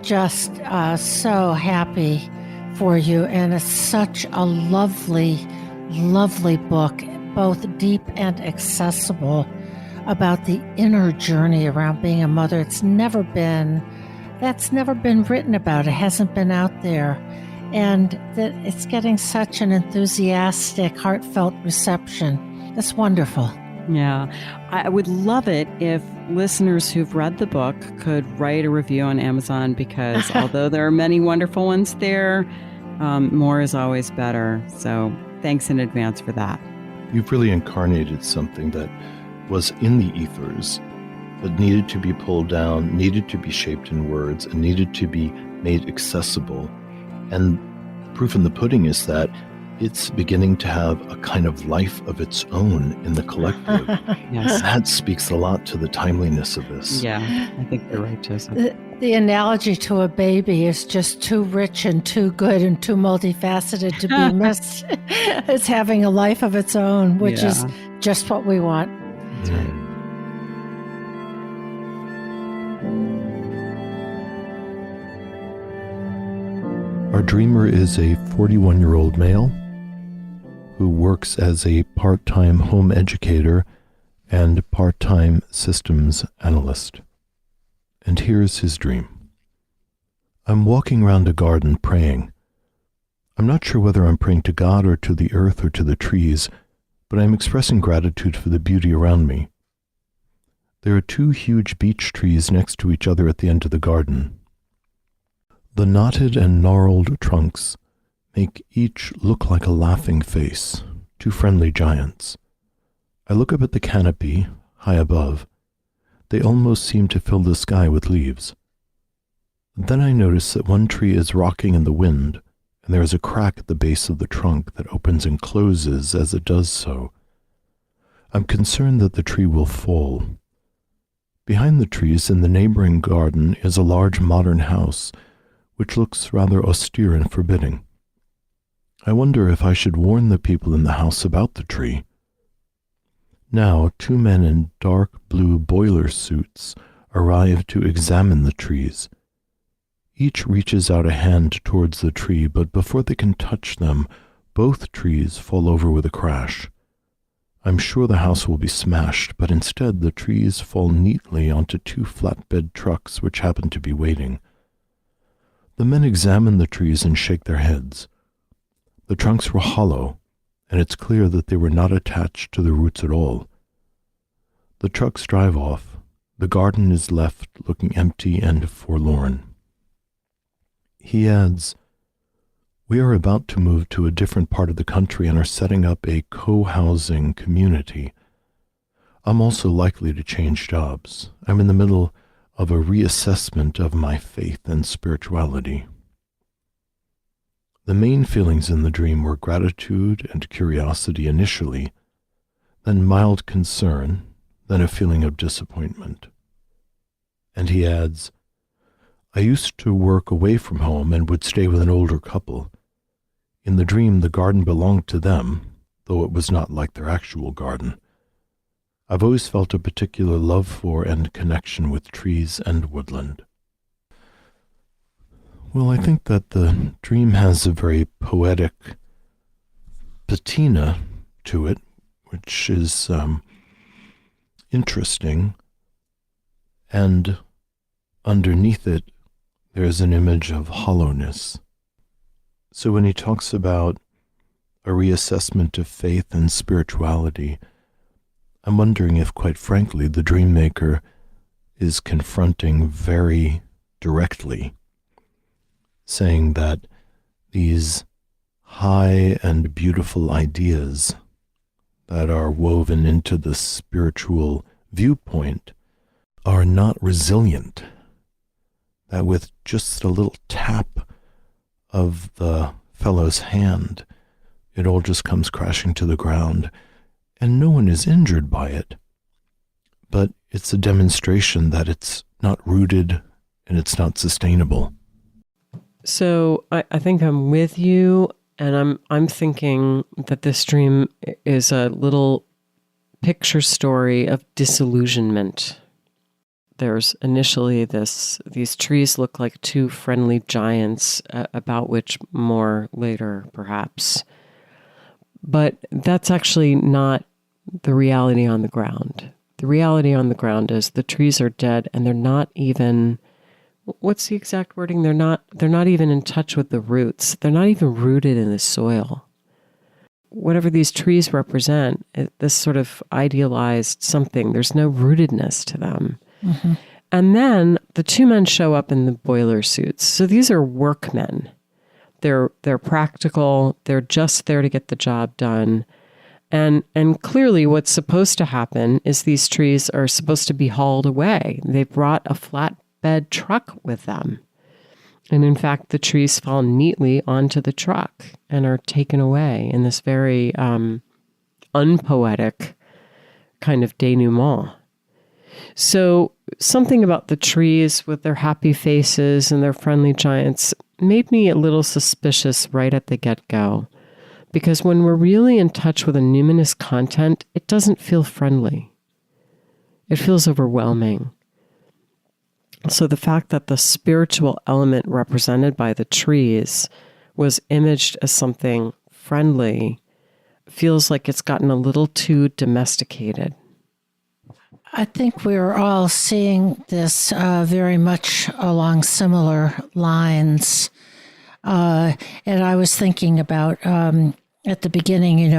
just so happy for you, and it's such a lovely, lovely book, both deep and accessible, about the inner journey around being a mother. That's never been written about. It hasn't been out there. And that it's getting such an enthusiastic, heartfelt reception. It's wonderful. Yeah, I would love it if listeners who've read the book could write a review on Amazon, because although there are many wonderful ones there, more is always better. So thanks in advance for that. You've really incarnated something that was in the ethers, but needed to be pulled down, needed to be shaped in words, and needed to be made accessible. And proof in the pudding is that it's beginning to have a kind of life of its own in the collective. Yes. That speaks a lot to the timeliness of this. Yeah, I think you're right, Joseph. The analogy to a baby is just too rich and too good and too multifaceted to be missed. It's having a life of its own, which is just what we want. That's right. Our dreamer is a 41-year-old male who works as a part-time home educator and part-time systems analyst. And here's his dream. I'm walking around a garden praying. I'm not sure whether I'm praying to God or to the earth or to the trees, but I'm expressing gratitude for the beauty around me. There are two huge beech trees next to each other at the end of the garden. The knotted and gnarled trunks make each look like a laughing face, two friendly giants. I look up at the canopy, high above. They almost seem to fill the sky with leaves. Then I notice that one tree is rocking in the wind, and there is a crack at the base of the trunk that opens and closes as it does so. I'm concerned that the tree will fall. Behind the trees in the neighboring garden is a large modern house, which looks rather austere and forbidding. I wonder if I should warn the people in the house about the tree. Now, two men in dark blue boiler suits arrive to examine the trees. Each reaches out a hand towards the tree, but before they can touch them, both trees fall over with a crash. I'm sure the house will be smashed, but instead the trees fall neatly onto 2 flatbed trucks which happen to be waiting. The men examine the trees and shake their heads. The trunks were hollow, and it's clear that they were not attached to the roots at all. The trucks drive off. The garden is left looking empty and forlorn. He adds, "We are about to move to a different part of the country and are setting up a co-housing community. I'm also likely to change jobs. I'm in the middle of a reassessment of my faith and spirituality." The main feelings in the dream were gratitude and curiosity initially, then mild concern, then a feeling of disappointment. And he adds, "I used to work away from home and would stay with an older couple. In the dream, the garden belonged to them, though it was not like their actual garden. I've always felt a particular love for and connection with trees and woodland." Well, I think that the dream has a very poetic patina to it, which is interesting, and underneath it, there's an image of hollowness. So when he talks about a reassessment of faith and spirituality, I'm wondering if, quite frankly, the dream maker is confronting very directly, saying that these high and beautiful ideas that are woven into the spiritual viewpoint are not resilient, that with just a little tap of the fellow's hand, it all just comes crashing to the ground, and no one is injured by it. But it's a demonstration that it's not rooted and it's not sustainable. So I think I'm with you, and I'm thinking that this dream is a little picture story of disillusionment. There's initially these trees look like 2 friendly giants, about which more later, perhaps. But that's actually not the reality on the ground. The reality on the ground is the trees are dead, and they're not even, what's the exact wording? They're not even in touch with the roots. They're not even rooted in the soil. Whatever these trees represent, this sort of idealized something, there's no rootedness to them. Mm-hmm. And then the 2 men show up in the boiler suits. So these are workmen. They're practical. They're just there to get the job done. And clearly what's supposed to happen is these trees are supposed to be hauled away. They brought a flatbed truck with them. And in fact, the trees fall neatly onto the truck and are taken away in this very unpoetic kind of denouement. So something about the trees with their happy faces and their friendly giants made me a little suspicious right at the get-go. Because when we're really in touch with a numinous content, it doesn't feel friendly. It feels overwhelming. So the fact that the spiritual element represented by the trees was imaged as something friendly feels like it's gotten a little too domesticated. I think we're all seeing this very much along similar lines. And I was thinking about, at the beginning,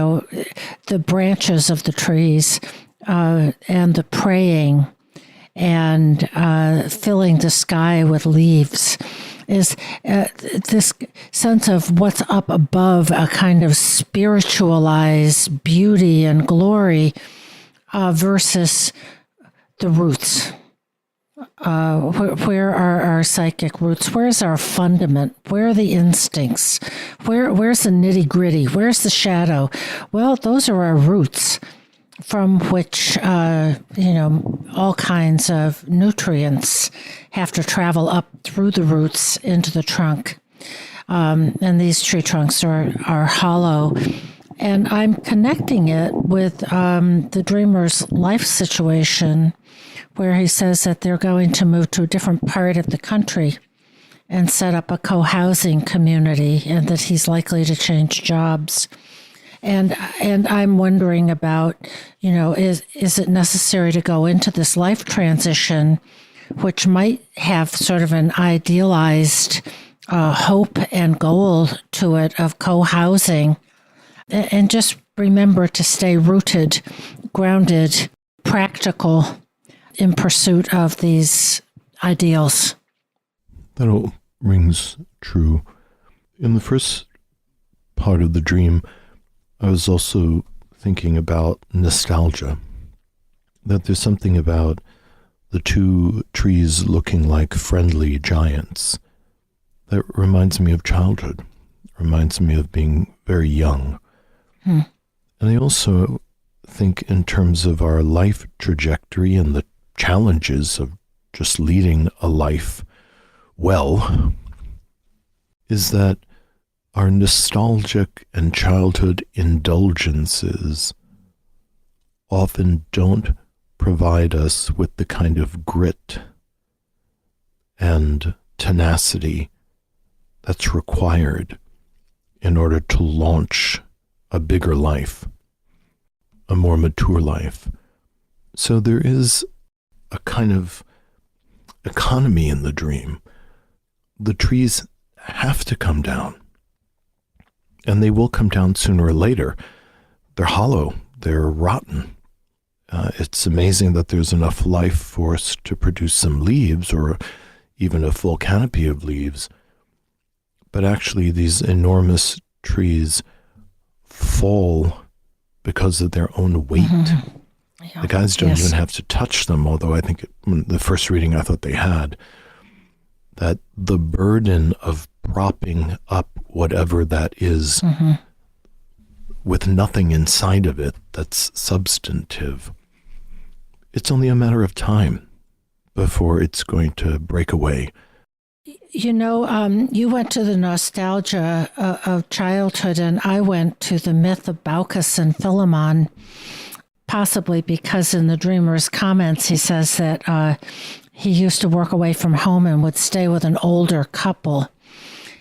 the branches of the trees and the praying and filling the sky with leaves is this sense of what's up above, a kind of spiritualized beauty and glory versus the roots. Where are our psychic roots? Where's our fundament? Where are the instincts? Where's the nitty-gritty? Where's the shadow? Well, those are our roots from which, all kinds of nutrients have to travel up through the roots into the trunk. And these tree trunks are hollow. And I'm connecting it with the dreamer's life situation, where he says that they're going to move to a different part of the country and set up a co-housing community, and that he's likely to change jobs. And I'm wondering about, is it necessary to go into this life transition, which might have sort of an idealized hope and goal to it of co-housing, and just remember to stay rooted, grounded, practical in pursuit of these ideals. That all rings true. In the first part of the dream, I was also thinking about nostalgia, that there's something about the two trees looking like friendly giants that reminds me of childhood, reminds me of being very young. And I also think in terms of our life trajectory and the challenges of just leading a life well, is that our nostalgic and childhood indulgences often don't provide us with the kind of grit and tenacity that's required in order to launch a bigger life, a more mature life. So there is a kind of economy in the dream. The trees have to come down, and they will come down sooner or later. They're hollow, they're rotten. It's amazing that there's enough life force to produce some leaves or even a full canopy of leaves. But actually, these enormous trees fall because of their own weight. Yeah. The guys don't even have to touch them, although I think the first reading I thought they had, that the burden of propping up whatever that is with nothing inside of it that's substantive, it's only a matter of time before it's going to break away. You went to the nostalgia of childhood, and I went to the myth of Baucis and Philemon, possibly because in the dreamer's comments he says that he used to work away from home and would stay with an older couple.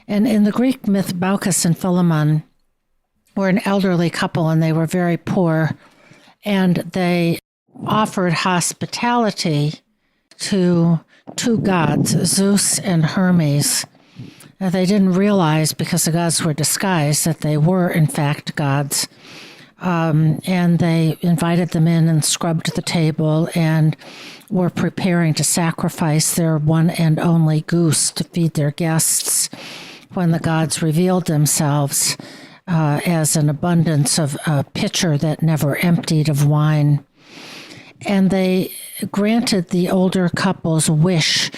And in the Greek myth, Baucis and Philemon were an elderly couple, and they were very poor, and they offered hospitality to two gods, Zeus and Hermes. Now, they didn't realize, because the gods were disguised, that they were, in fact, gods. And they invited them in and scrubbed the table and were preparing to sacrifice their one and only goose to feed their guests when the gods revealed themselves as an abundance of a pitcher that never emptied of wine. And they granted the older couple's wish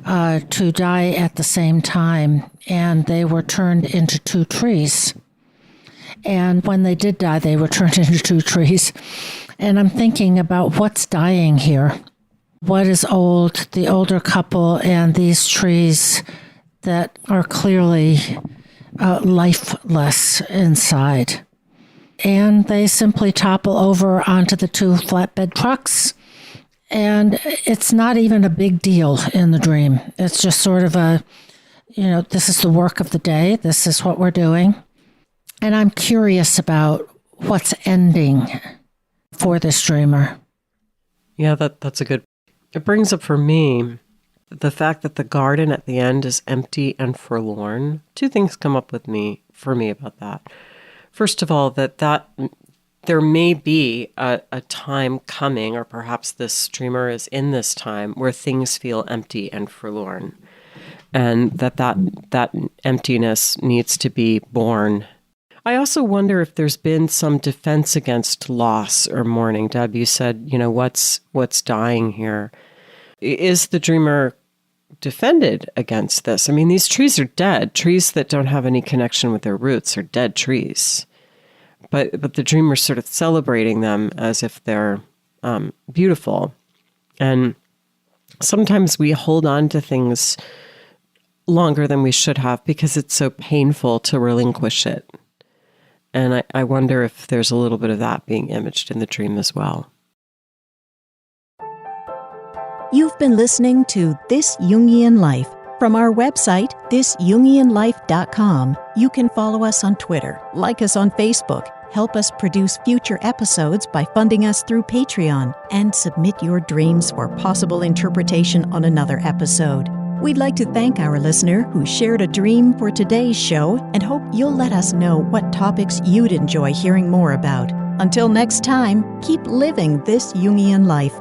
to die at the same time, and they were turned into two trees. And when they did die, they were turned into two trees. And I'm thinking about what's dying here. What is old, the older couple and these trees that are clearly lifeless inside. And they simply topple over onto the two flatbed trucks. And it's not even a big deal in the dream. It's just sort of this is the work of the day. This is what we're doing. And I'm curious about what's ending for this dreamer. Yeah, that's a good. It brings up for me the fact that the garden at the end is empty and forlorn. Two things come up for me about that. First of all, that there may be a time coming, or perhaps this dreamer is in this time, where things feel empty and forlorn, and that emptiness needs to be born. I also wonder if there's been some defense against loss or mourning. Deb, you said, what's dying here? Is the dreamer defended against this? I mean, these trees are dead. Trees that don't have any connection with their roots are dead trees. But the dreamer's sort of celebrating them as if they're beautiful. And sometimes we hold on to things longer than we should have because it's so painful to relinquish it. And I wonder if there's a little bit of that being imaged in the dream as well. You've been listening to This Jungian Life. From our website, thisjungianlife.com, you can follow us on Twitter, like us on Facebook, Help us produce future episodes by funding us through Patreon and submit your dreams for possible interpretation on another episode. We'd like to thank our listener who shared a dream for today's show and hope you'll let us know what topics you'd enjoy hearing more about. Until next time, keep living this Jungian life.